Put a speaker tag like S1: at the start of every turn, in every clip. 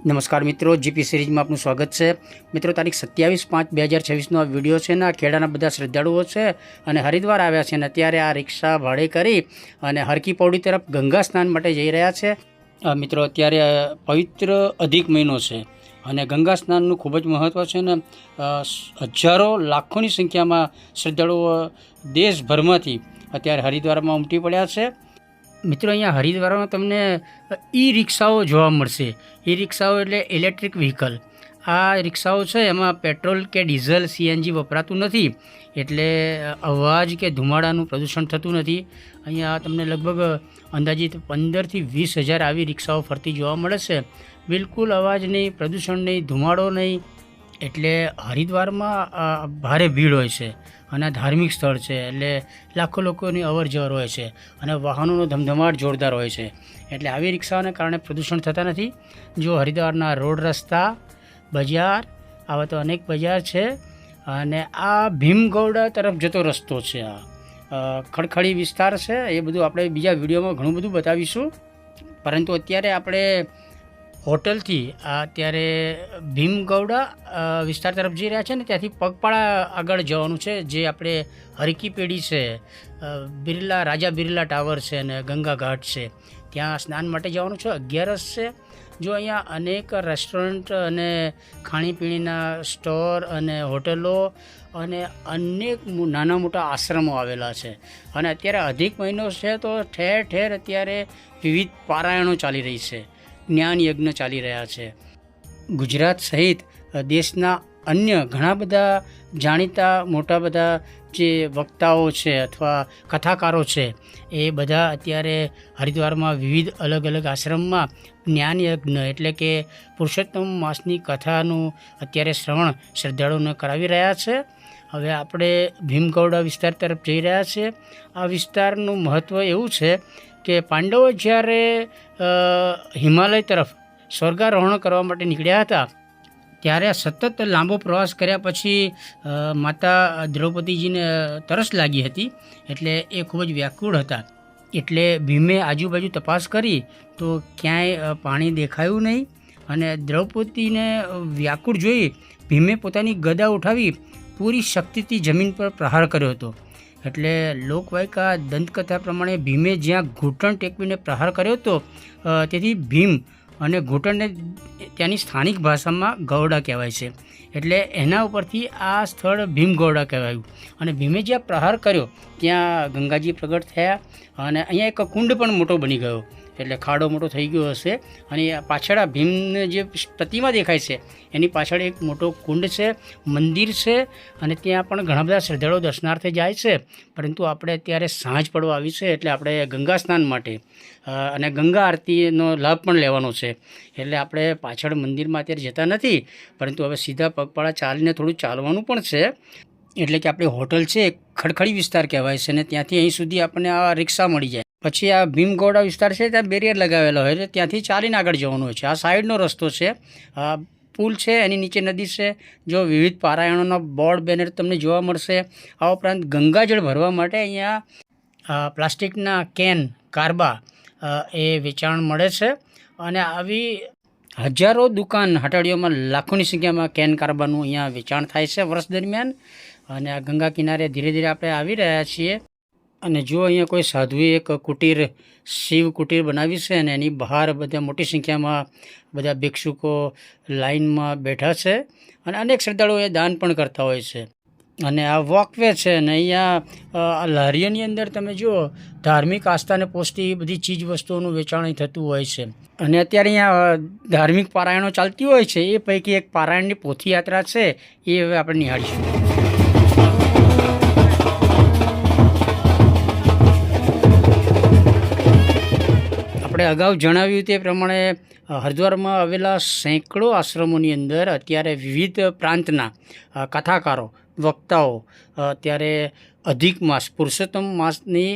S1: નમસ્કાર મિત્રો, જીપી સિરીઝમાં આપનું સ્વાગત છે। મિત્રો, તારીખ 27/5/2026નો આ વિડીયો છે ને, ખેડાના બધા શ્રદ્ધાળુઓ છે અને હરિદ્વાર આવ્યા છે અને અત્યારે આ રિક્ષા ભાડે કરી અને હરકી પૌડી તરફ ગંગા સ્નાન માટે જઈ રહ્યા છે। મિત્રો, અત્યારે પવિત્ર અધિક મહિનો છે અને ગંગા સ્નાનનું ખૂબ જ મહત્ત્વ છે ને હજારો લાખોની સંખ્યામાં શ્રદ્ધાળુઓ દેશભરમાંથી અત્યારે હરિદ્વારમાં ઉમટી પડ્યા છે। મિત્રો, અહીંયા હરિદ્વારમાં તમને ઈ રિક્ષાઓ જોવા મળશે। ઈ રિક્ષાઓ એટલે ઇલેક્ટ્રિક વ્હીકલ। આ રિક્ષાઓ છે એમાં પેટ્રોલ કે ડીઝલ સીએનજી વપરાતું નથી, એટલે અવાજ કે ધુમાડાનું પ્રદૂષણ થતું નથી। અહીંયા તમને લગભગ અંદાજિત 15થી 20 હજાર આવી રિક્ષાઓ ફરતી જોવા મળે છે। બિલકુલ અવાજ નહીં, પ્રદૂષણ નહીં, ધુમાડો નહીં, એટલે હરિદ્વારમાં ભારે ભીડ હોય છે અને ધાર્મિક સ્થળ છે એટલે લાખો લોકોની અવર જવર હોય છે અને વાહનોનો ધમધમાટ જોરદાર હોય છે, એટલે આવી રિક્ષાઓને કારણે પ્રદૂષણ થતા નથી। જો હરિદ્વારના રોડ, રસ્તા, બજાર, આવા તો અનેક બજાર છે અને આ ભીમગૌડા તરફ જતો રસ્તો છે। આ ખડખડી વિસ્તાર છે, એ બધું આપણે બીજા વિડીયોમાં ઘણું બધું બતાવીશું, પરંતુ અત્યારે આપણે હોટલથી અત્યારે ભીમગૌડા વિસ્તાર તરફ જઈ રહ્યા છે ને, ત્યાંથી પગપાળા આગળ જવાનું છે। જે આપણે હરકી પેઢી છે, રાજા બિરલા ટાવર છે અને ગંગા ઘાટ છે, ત્યાં સ્નાન માટે જવાનું છે। 11 છે। જો અહીંયા અનેક રેસ્ટોરન્ટ અને ખાણીપીણીના સ્ટોર અને હોટલો અને અનેક નાના મોટા આશ્રમો આવેલા છે અને અત્યારે અધિક મહિનો છે તો ઠેર ઠેર અત્યારે વિવિધ પારાયણો ચાલી રહી છે, જ્ઞાન યજ્ઞ ચાલી રહ્યા છે। ગુજરાત સહિત દેશના અન્ય ઘણા બધા જાણીતા મોટા બધા જે વક્તાઓ છે અથવા કથાકારો છે, એ બધા અત્યારે હરિદ્વારમાં વિવિધ અલગ અલગ આશ્રમમાં જ્ઞાન યજ્ઞ એટલે કે પુરુષોત્તમ માસની કથાનું અત્યારે શ્રવણ શ્રદ્ધાળુઓને કરાવી રહ્યા છે। હવે આપણે ભીમગૌડા વિસ્તાર તરફ જઈ રહ્યા છીએ। આ વિસ્તારનું મહત્ત્વ એવું છે કે પાંડવો જ્યારે હિમાલય તરફ સ્વર્ગારોહણ કરવા માટે નીકળ્યા હતા, ત્યારે સતત લાંબો પ્રવાસ કર્યા પછી માતા દ્રૌપદીજીને તરસ લાગી હતી, એટલે એ ખૂબ જ વ્યાકુળ હતા। એટલે ભીમે આજુબાજુ તપાસ કરી તો ક્યાંય પાણી દેખાયું નહીં અને દ્રૌપદીને વ્યાકુળ જોઈ ભીમે પોતાની ગદા ઉઠાવી પૂરી શક્તિથી જમીન પર પ્રહાર કર્યો હતો। એટલે લોકવાયકા દંતકથા પ્રમાણે ભીમે જ્યાં ઘૂંટણ ટેકવીને પ્રહાર કર્યો હતો, તેથી ભીમ અને ઘૂંટણને ત્યાંની સ્થાનિક ભાષામાં ગૌડા કહેવાય છે, એટલે એના ઉપરથી આ સ્થળ ભીમગૌડા કહેવાયું। અને ભીમે જ્યાં પ્રહાર કર્યો ત્યાં ગંગાજી પ્રગટ થયા અને અહીંયા એક કુંડ પણ મોટો બની ગયો, એટલે ખાડો મોટો થઈ ગયો હશે અને પાછળ આ ભીમને જે પ્રતિમા દેખાય છે એની પાછળ એક મોટો કુંડ છે, મંદિર છે અને ત્યાં પણ ઘણા બધા શ્રદ્ધાળુઓ દર્શનાર્થે જાય છે। પરંતુ આપણે અત્યારે સાંજ પડવા આવી છે, એટલે આપણે ગંગા સ્નાન માટે અને ગંગા આરતીનો લાભ પણ લેવાનો છે, એટલે આપણે પાછળ મંદિરમાં અત્યારે જતા નથી, પરંતુ હવે સીધા પગપાળા ચાલીને થોડું ચાલવાનું પણ છે। એટલે કે આપણી હોટલ છે ખડખડી વિસ્તાર કહેવાય છે અને ત્યાંથી અહીં સુધી આપણને આ રિક્ષા મળી જાય। પછી આ ભીમગૌડા વિસ્તાર છે, ત્યાં બેરિયર લગાવેલો હોય છે, ત્યાંથી ચાલીને આગળ જવાનું હોય છે। આ સાઈડનો રસ્તો છે, પુલ છે, એની નીચે નદી છે। જો વિવિધ પારાયણોના બોર્ડ બેનર તમને જોવા મળશે। આ ઉપરાંત ગંગાજળ ભરવા માટે અહીંયા પ્લાસ્ટિકના કેન, કારબા એ વેચાણ મળે છે અને આવી હજારો દુકાન હટાડીઓમાં લાખોની સંખ્યામાં કેન કારબાનું અહીંયા વેચાણ થાય છે વર્ષ દરમિયાન। અને આ ગંગા કિનારે ધીરે ધીરે આપણે આવી રહ્યા છીએ અને જો અહીંયા કોઈ સાધુએ એક કુટીર, શિવ કુટીર બનાવી છે અને એની બહાર બધા મોટી સંખ્યામાં બધા ભિક્ષુકો લાઇનમાં બેઠા છે અને અનેક શ્રદ્ધાળુઓ દાન પણ કરતા હોય છે। અને આ વોકવે છે અને અહીંયા લારીઓની અંદર તમે જુઓ ધાર્મિક આસ્થાને પોષતી બધી ચીજ વસ્તુઓનું વેચાણ અહીં થતું હોય છે। અને અત્યારે અહીંયા ધાર્મિક પારાયણો ચાલતી હોય છે, એ પૈકી એક પારાયણની પોથી યાત્રા છે, એ હવે આપણે નિહાળીશું। આપણે અગાઉ જણાવ્યું તે પ્રમાણે હરિદ્વારમાં આવેલા સેંકડો આશ્રમોની અંદર અત્યારે વિવિધ પ્રાંતના કથાકારો, વક્તાઓ અત્યારે અધિક માસ પુરુષોત્તમ માસની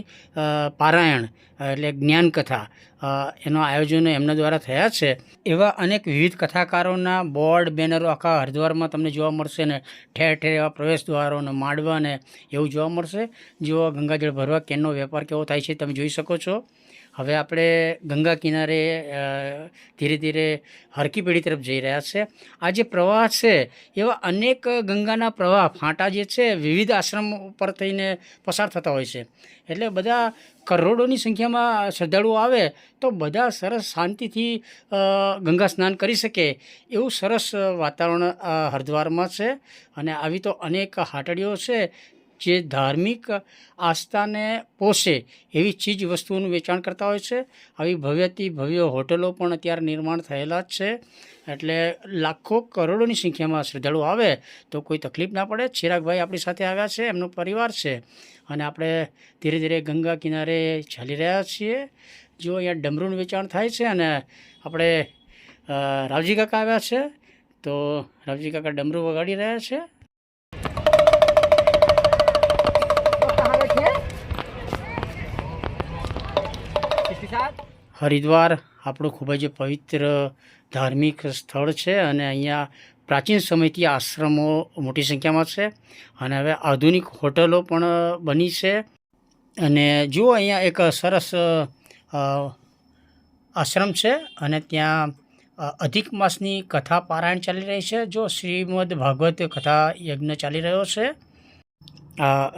S1: પારાયણ એટલે જ્ઞાનકથા એનો આયોજનો એમના દ્વારા થયા છે. એવા અનેક વિવિધ કથાકારોના બોર્ડ બેનરો આખા હરિદ્વારમાં તમને જોવા મળશે ને ઠેર ઠેર એવા પ્રવેશ દ્વારો ને માંડવા ને એવું જોવા મળશે. જો ગંગાજળ ભરવા કેનનો વેપાર કેવો થાય છે તમે જોઈ શકો છો. હવે આપણે ગંગા કિનારે ધીરે ધીરે હરકી પેઢી તરફ જઈ રહ્યા છે. આ જે પ્રવાહ છે એવા અનેક ગંગાના પ્રવાહ ફાંટા જે છે વિવિધ આશ્રમ ઉપર થઈને પસાર થતા હોય છે. એટલે બધા કરોડોની સંખ્યામાં શ્રદ્ધાળુઓ આવે તો બધા સરસ શાંતિથી ગંગા સ્નાન કરી શકે એવું સરસ વાતાવરણ હરિદ્વારમાં છે. અને આવી તો અનેક હાટડીઓ છે જે ધાર્મિક આસ્થાને પોષે એવી ચીજ વસ્તુઓનું વેચાણ કરતા હોય છે. આવી ભવ્યથી ભવ્ય હોટલો પણ અત્યારે નિર્માણ થયેલા જ છે. એટલે લાખો કરોડોની સંખ્યામાં શ્રદ્ધાળુઓ આવે તો કોઈ તકલીફ ના પડે. ચિરાગભાઈ આપણી સાથે આવ્યા છે, એમનો પરિવાર છે અને આપણે ધીરે ધીરે ગંગા કિનારે ચાલી રહ્યા છીએ. જો અહીંયા ડમરૂનું વેચાણ થાય છે અને આપણે રાવજી કાકા આવ્યા છે તો રાવજી કાકા ડમરૂ વગાડી રહ્યા છે. હરિદ્વાર આપણું ખૂબ જ પવિત્ર ધાર્મિક સ્થળ છે અને અહીંયા પ્રાચીન સમયથી આશ્રમો મોટી સંખ્યામાં છે અને હવે આધુનિક હોટલો પણ બની છે. અને જુઓ અહીંયા એક સરસ આશ્રમ છે અને ત્યાં અધિક માસની કથા પારાયણ ચાલી રહી છે. જો શ્રીમદ ભાગવત કથા યજ્ઞ ચાલી રહ્યો છે.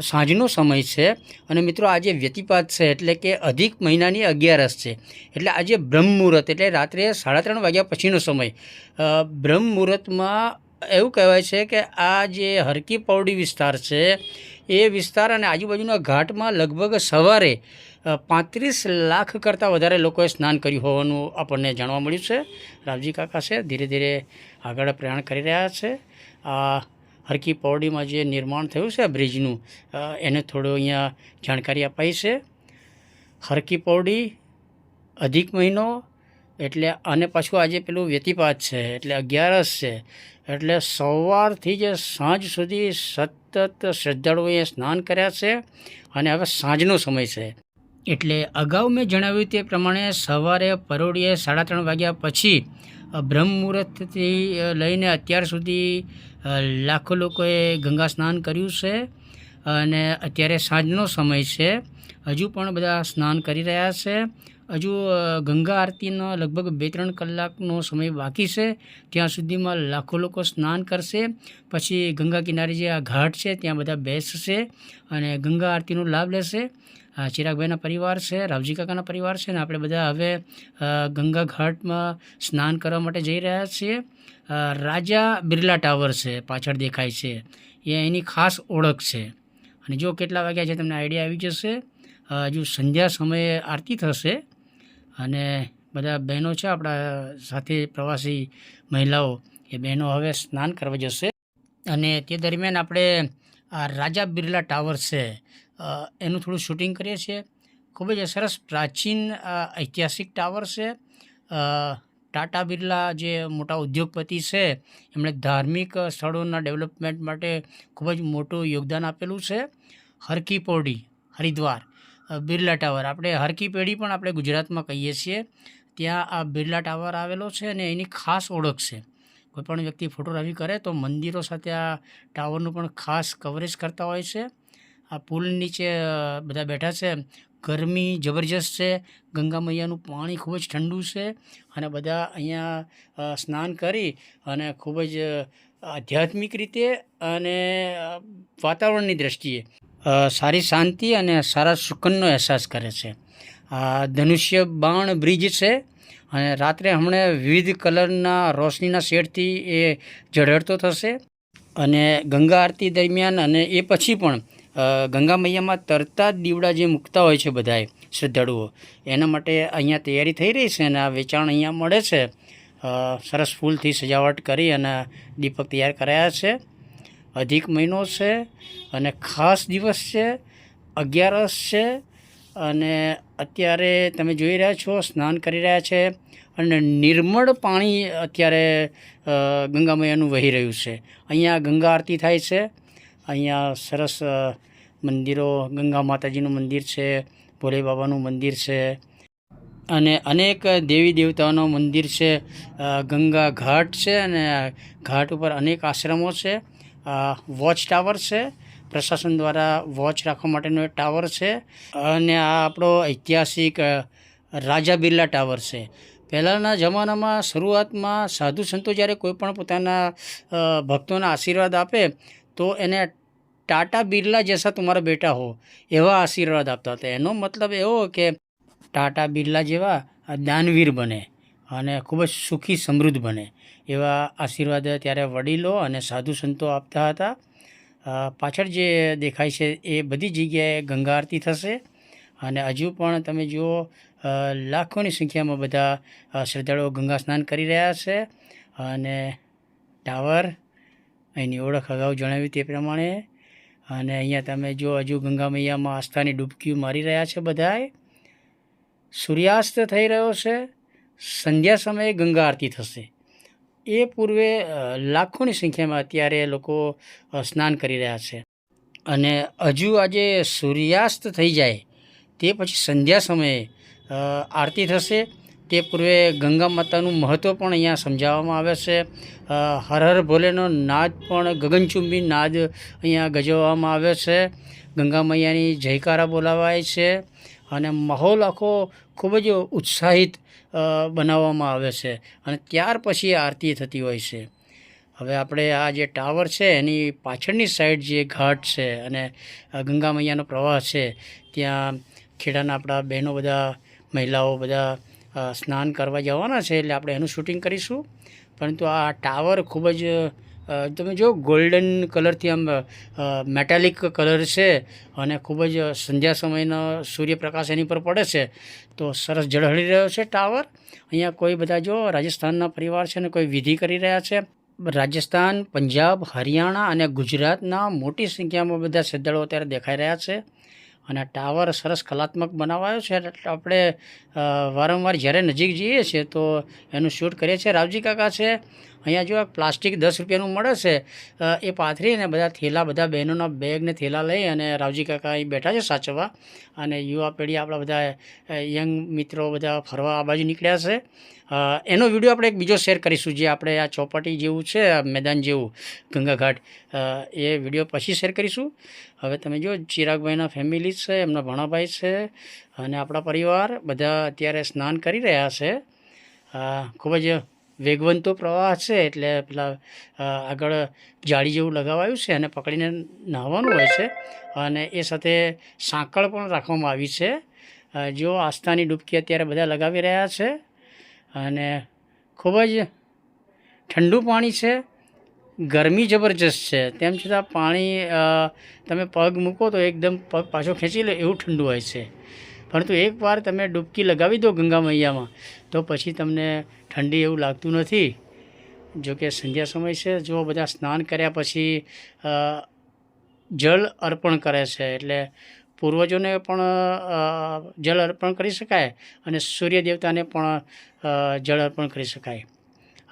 S1: સાંજનો સમય છે અને મિત્રો આજે વ્યતિપાત છે એટલે કે અધિક મહિનાની 11 છે. એટલે આજે બ્રહ્મ મુહૂર્ત એટલે રાત્રે 3:30 વાગ્યા પછીનો સમય. બ્રહ્મ મુહૂર્તમાં એવું કહેવાય છે કે આ જે હરકી પૌડી વિસ્તાર છે એ વિસ્તાર અને આજુબાજુના ઘાટમાં લગભગ સવારે 35 લાખ કરતાં વધારે લોકોએ સ્નાન કર્યું હોવાનું આપણને જાણવા મળ્યું છે. રાવજી કાકા છે ધીરે ધીરે આગળ પ્રયાણ કરી રહ્યા છે. હરકી પૌડીમાં જે નિર્માણ થયું છે બ્રિજનું એને થોડું અહીંયા જાણકારી અપાઈ છે. હરકી પૌડી અધિક મહિનો એટલે અને પાછું આજે પેલું વ્યતિપાત છે એટલે 11 છે. એટલે સવારથી જ સાંજ સુધી સતત શ્રદ્ધાળુઓએ સ્નાન કર્યા છે અને હવે સાંજનો સમય છે. એટલે અગાઉ મેં જણાવ્યું તે પ્રમાણે સવારે પરોઢિયે 3:30 વાગ્યા પછી બ્રહ્મ મુહૂર્તથી લઈને અત્યાર સુધી લાખો લોકોએ ગંગા સ્નાન કર્યું છે અને અત્યારે સાંજનો સમય છે. હજુ પણ બધા સ્નાન કરી રહ્યા છે. હજુ ગંગા આરતીનો લગભગ 2-3 કલાકનો સમય બાકી છે. ત્યાં સુધીમાં લાખો લોકો સ્નાન કરશે. પછી ગંગા કિનારે જે આ ઘાટ છે ત્યાં બધા બેસશે અને ગંગા આરતીનો લાભ લેશે. ચિરાગભાઈના પરિવાર છે, રાવજી કાકાના પરિવાર છે ને આપણે બધા હવે ગંગા ઘાટમાં સ્નાન કરવા માટે જઈ રહ્યા છીએ. રાજા બિરલા ટાવર છે પાછળ દેખાય છે એ એની ખાસ ઓળખ છે. અને જો કેટલા વાગ્યા છે તમને આઈડિયા આવી જશે. હજુ સંધ્યા સમયે આરતી થશે અને બધા બહેનો છે આપણા સાથે પ્રવાસી મહિલાઓ એ બહેનો હવે સ્નાન કરવા જશે. અને તે દરમિયાન આપણે આ રાજા બિરલા ટાવર છે એનું થોડું શૂટિંગ કરીએ છીએ. ખૂબ જ સરસ પ્રાચીન ઐતિહાસિક ટાવર છે. ટાટા બિરલા જે મોટા ઉદ્યોગપતિ છે એમણે ધાર્મિક સ્થળોના ડેવલપમેન્ટ માટે ખૂબ જ મોટું યોગદાન આપેલું છે. હરકી પૌડી હરિદ્વાર બિરલા ટાવર આપણે હરકી પેઢી પણ આપણે ગુજરાતમાં કહીએ છીએ. ત્યાં આ બિરલા ટાવર આવેલો છે અને એની ખાસ ઓળખ છે. કોઈપણ વ્યક્તિ ફોટોગ્રાફી કરે તો મંદિરો સાથે આ ટાવરનું પણ ખાસ કવરેજ કરતા હોય છે. આ પુલ નીચે બધા બેઠા છે. ગરમી જબરજસ્ત છે. ગંગા મૈયાનું પાણી ખૂબ જ ઠંડુ છે અને બધા અહીંયા સ્નાન કરી અને ખૂબ જ આધ્યાત્મિક રીતે અને વાતાવરણની દૃષ્ટિએ સારી શાંતિ અને સારા સુકનનો અહેસાસ કરે છે. આ ધનુષ્ય બાણ બ્રિજ છે અને રાત્રે હમણાં વિવિધ કલરના રોશનીના શેડથી એ ઝળહળતો થશે. અને ગંગા આરતી દરમિયાન અને એ પછી પણ ગંગા મૈયામાં તરતા જ દીવડા જે મૂકતા હોય છે બધાએ શ્રદ્ધાળુઓ એના માટે અહીંયા તૈયારી થઈ રહી છે અને આ વેચાણ અહીંયા મળે છે. સરસ ફૂલથી સજાવટ કરી અને દીપક તૈયાર કરાયા છે. અધિક મહિનો છે અને ખાસ દિવસ છે. 11 છે અને અત્યારે તમે જોઈ રહ્યા છો સ્નાન કરી રહ્યા છે અને નિર્મળ પાણી અત્યારે ગંગા મૈયાનું વહી રહ્યું છે. અહીંયા ગંગા આરતી થાય છે. અહીંયા સરસ મંદિરો, ગંગા માતાજીનું મંદિર છે, ભોલે બાબાનું મંદિર છે અને અનેક દેવી દેવતાઓનું મંદિર છે. ગંગા ઘાટ છે અને ઘાટ ઉપર અનેક આશ્રમો છે. વોચ ટાવર છે, પ્રશાસન દ્વારા વોચ રાખવા માટેનો એક ટાવર છે. અને આ આપણો ઐતિહાસિક રાજા બિરલા ટાવર છે. પહેલાંના જમાનામાં શરૂઆતમાં સાધુ સંતો જ્યારે કોઈ પણ પોતાના ભક્તોના આશીર્વાદ આપે તો એને ટાટા બિરલા જૈસા તુમ્હારા બેટા હો એવા આશીર્વાદ આપતા હતા. એનો મતલબ એવો કે ટાટા બિરલા જેવા દાનવીર બને અને ખૂબ જ સુખી સમૃદ્ધ બને એવા આશીર્વાદ ત્યારે વડીલો અને સાધુ સંતો આપતા હતા. પાછળ જે દેખાય છે એ બધી જગ્યાએ ગંગા આરતી થશે અને હજુ પણ તમે જુઓ લાખોની સંખ્યામાં બધા શ્રદ્ધાળુઓ ગંગા સ્નાન કરી રહ્યા છે. અને ટાવર અહીંની ઓળખ અગાઉ જણાવ્યું તે પ્રમાણે. અને અહીંયા તમે જો હજુ ગંગા મૈયામાં આસ્થાની ડૂબકી મારી રહ્યા છે બધાએ. સૂર્યાસ્ત થઈ રહ્યો છે, સંધ્યા સમયે ગંગા આરતી થશે. એ પૂર્વે લાખોની સંખ્યામાં અત્યારે લોકો સ્નાન કરી રહ્યા છે. અને હજુ આજે સૂર્યાસ્ત થઈ જાય તે પછી સંધ્યા સમયે આરતી થશે. તે પૂર્વે ગંગા માતાનું મહત્ત્વ પણ અહીંયા સમજાવવામાં આવે છે. હર હર ભોલેનો નાદ પણ ગગનચુંબી નાદ અહીંયા ગજવવામાં આવે છે. ગંગા મૈયાની જયકારા બોલાવાય છે અને માહોલ આખો ખૂબ જ ઉત્સાહિત બનાવવામાં આવે છે અને ત્યાર પછી આરતી થતી હોય છે. હવે આપણે આ જે ટાવર છે એની પાછળની સાઈડ જે ઘાટ છે અને ગંગા મૈયાનો પ્રવાહ છે ત્યાં ખેડાના આપણા બહેનો બધા મહિલાઓ બધા સ્નાન કરવા જવાના છે એટલે આપણે એનું શૂટિંગ કરીશું. પરંતુ આ ટાવર ખૂબ જ તમે જો ગોલ્ડન કલરથી આમ મેટાલિક કલર છે અને ખૂબ જ સંધ્યા સમયનો સૂર્યપ્રકાશ એની પર પડે છે તો સરસ ઝળહળી રહ્યો છે ટાવર. અહીંયા કોઈ બધા જો રાજસ્થાનના પરિવાર છે ને કોઈ વિધિ કરી રહ્યા છે. રાજસ્થાન, પંજાબ, હરિયાણા અને ગુજરાતના મોટી સંખ્યામાં બધા શ્રદ્ધાળુઓ અત્યારે દેખાઈ રહ્યા છે. અને ટાવર સરસ કલાત્મક બનાવાયો છે. આપણે વારંવાર જ્યારે નજીક જઈએ છીએ તો એનું શૂટ કરીએ છીએ. રાવજી કાકા છે અહીંયા જો પ્લાસ્ટિક 10 રૂપિયાનું મળે છે એ પાથરીને બધા થેલા, બધા બહેનોના બેગને થેલા લઈ અને રાવજી કાકા અહીં બેઠા છે સાચવવા. અને યુવા પેઢી આપણા બધા યંગ મિત્રો બધા ફરવા આ બાજુ નીકળ્યા છે. એનો વિડીયો આપણે એક બીજો શેર કરીશું જે આપણે આ ચોપાટી જેવું છે, આ મેદાન જેવું ગંગા ઘાટ, એ વિડીયો પછી શેર કરીશું. હવે તમે જો ચિરાગભાઈના ફેમિલી છે, એમના ભણાભાઈ છે અને આપણા પરિવાર બધા અત્યારે સ્નાન કરી રહ્યા છે. ખૂબ જ વેગવંતો પ્રવાહ છે એટલે પેલા આગળ જાળી જેવું લગાવાયું છે અને પકડીને નહાવાનું હોય છે અને એ સાથે સાંકળ પણ રાખવામાં આવી છે. જો આસ્થાની ડૂબકી અત્યારે બધા લગાવી રહ્યા છે અને ખૂબ જ ઠંડુ પાણી છે. ગરમી જબરજસ્ત છે તેમ છતાં પાણી તમે પગ મૂકો તો એકદમ પગ પાછો ખેંચી લે એવું ઠંડુ હોય છે. પરંતુ એકવાર તમે ડૂબકી લગાવી દો ગંગા મૈયામાં તો પછી તમને ઠંડી એવું લાગતું નથી. જોકે સંધ્યા સમય છે, જો બધા સ્નાન કર્યા પછી જળ અર્પણ કરે છે એટલે પૂર્વજોને પણ જળ અર્પણ કરી શકાય અને સૂર્ય દેવતાને પણ જળ અર્પણ કરી શકાય.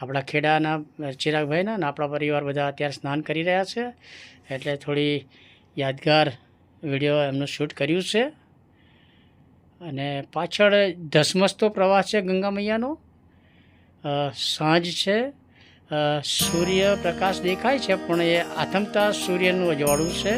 S1: આપણા ખેડાના ચિરાગભાઈના અને આપણા પરિવાર બધા અત્યારે સ્નાન કરી રહ્યા છે એટલે થોડી યાદગાર વિડીયો એમનું શૂટ કર્યું છે. અને પાછળ ધસમસતો પ્રવાહ છે ગંગા મૈયાનો. સાંજ છે, સૂર્ય પ્રકાશ દેખાય છે પણ એ આથમતા સૂર્યનું અજવાળું છે.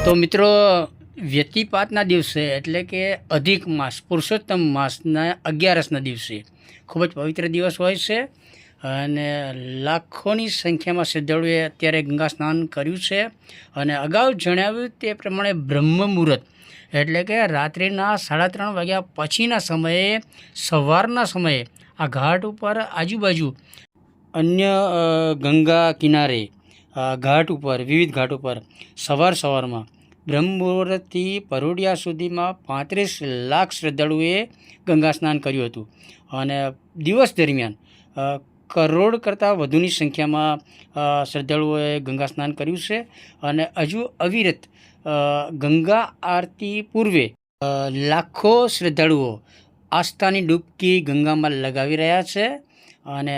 S1: તો મિત્રો વ્યતિપાતના દિવસે એટલે કે અધિક માસ પુરુષોત્તમ માસના 11ના દિવસે ખૂબ જ પવિત્ર દિવસ હોય છે અને લાખોની સંખ્યામાં શ્રદ્ધાળુઓએ અત્યારે ગંગા સ્નાન કર્યું છે અને અગાઉ જણાવ્યું તે પ્રમાણે બ્રહ્મ મુહૂર્ત એટલે કે રાત્રિના 3:30 વાગ્યા પછીના સમયે સવારના સમયે આ ઘાટ ઉપર આજુબાજુ અન્ય ગંગા કિનારે ઘાટ ઉપર વિવિધ ઘાટ ઉપર સવારમાં બ્રહ્મ મુહૂર્તથી પરોઢિયા સુધીમાં 35 લાખ શ્રદ્ધાળુઓએ ગંગા સ્નાન કર્યું હતું અને દિવસ દરમિયાન કરોડ કરતાં વધુની સંખ્યામાં શ્રદ્ધાળુઓએ ગંગા સ્નાન કર્યું છે અને હજુ અવિરત ગંગા આરતી પૂર્વે લાખો શ્રદ્ધાળુઓ આસ્થાની ડૂબકી ગંગામાં લગાવી રહ્યા છે અને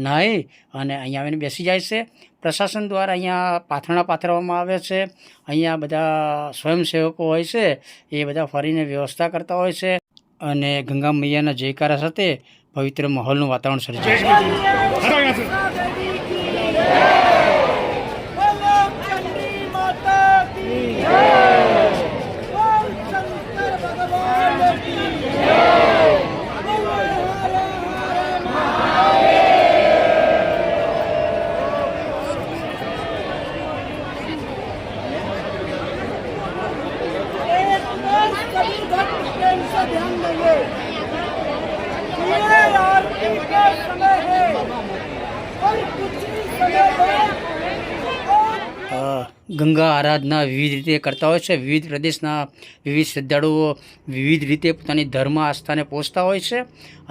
S1: નાહી અને અહીંયા આવીને બેસી જાય છે. પ્રશાસન દ્વારા અહીંયા પાથરણા પાથરવામાં આવે છે. અહીંયા બધા સ્વયંસેવકો હોય છે એ બધા ફરીને વ્યવસ્થા કરતા હોય છે અને ગંગા મૈયાના જયકારા સાથે પવિત્ર માહોલનું વાતાવરણ સર્જાય છે. ગંગા આરાધના વિવિધ રીતે કરતા હોય છે. વિવિધ પ્રદેશના વિવિધ શ્રદ્ધાળુઓ વિવિધ રીતે પોતાની ધર્મ આસ્થાને પોષતા હોય છે.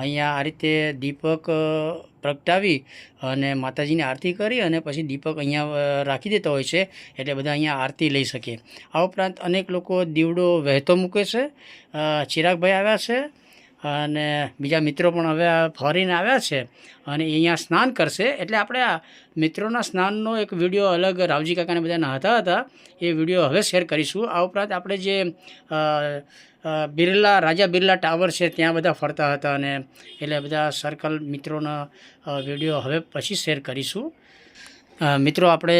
S1: અહીંયા આ રીતે દીપક પ્રગટાવી અને માતાજીની આરતી કરી અને પછી દીપક અહીંયા રાખી દેતા હોય છે, એટલે બધા અહીંયા આરતી લઈ શકે. આ ઉપરાંત અનેક લોકો દીવડો વહેતો મૂકે છે. ચિરાગભાઈ આવ્યા છે અને બીજા મિત્રો પણ હવે ફરીને આવ્યા છે અને અહીંયા સ્નાન કરશે. એટલે આપણે આ મિત્રોના સ્નાનનો એક વિડીયો અલગ રાવજી કાકાને બધા નહાતા હતા, એ વિડીયો હવે શેર કરીશું. આ ઉપરાંત આપણે જે રાજા બિરલા ટાવર છે ત્યાં બધા ફરતા હતા અને એટલે બધા સર્કલ મિત્રોના વિડીયો હવે પછી શેર કરીશું. મિત્રો આપણે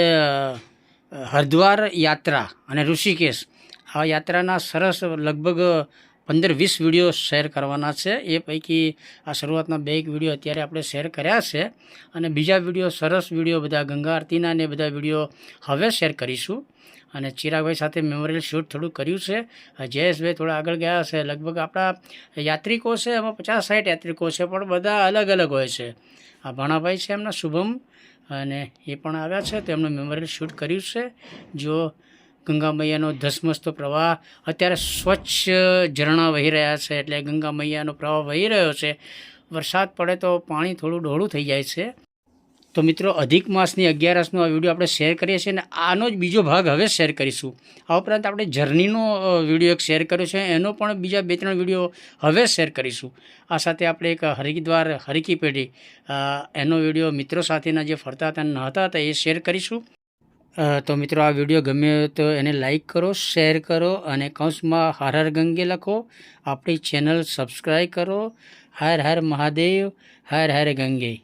S1: હરિદ્વાર યાત્રા અને ઋષિકેશ આ યાત્રાના સરસ લગભગ 15-20 વિડીયો શેર કરવાના છે. એ પૈકી આ શરૂઆતના 2 વિડીયો અત્યારે આપણે શેર કર્યા છે અને બીજા વિડીયો સરસ વિડીયો બધા ગંગા આરતીના ને બધા વિડીયો હવે શેર કરીશું. અને ચિરાગભાઈ સાથે મેમોરિયલ શૂટ થોડું કર્યું છે. જયેશભાઈ થોડા આગળ ગયા છે. લગભગ આપણા યાત્રિકો છે એમાં 50-60 યાત્રિકો છે, પણ બધા અલગ અલગ હોય છે. આ ભાણાભાઈ છે એમના શુભમ અને એ પણ આવ્યા છે, તો એમનું મેમોરિયલ શૂટ કર્યું છે. જો ગંગા મૈયાનો ધસમસતો પ્રવાહ, અત્યારે સ્વચ્છ ઝરણા વહી રહ્યા છે, એટલે ગંગા મૈયાનો પ્રવાહ વહી રહ્યો છે. વરસાદ પડે તો પાણી થોડું ડહોળું થઈ જાય છે. તો મિત્રો અધિક માસની 11નો આ વિડીયો આપણે શેર કરીએ છીએ અને આનો જ બીજો ભાગ હવે શેર કરીશું. આ ઉપરાંત આપણે જર્નીનો વિડીયો એક શેર કર્યો છે, એનો પણ બીજા 2-3 વિડીયો હવે શેર કરીશું. આ સાથે આપણે એક હરિદ્વાર હરકી પેઢી એનો વિડીયો મિત્રો સાથેના જે ફરતા હતા નહાતા હતા એ શેર કરીશું. તો મિત્રો આ વિડીયો ગમ્યો તો એને લાઈક કરો, શેર કરો અને કૌંસમાં હર હર ગંગે લખો. આપણી ચેનલ સબસ્ક્રાઈબ કરો. હર હર મહાદેવ, હર હર ગંગે.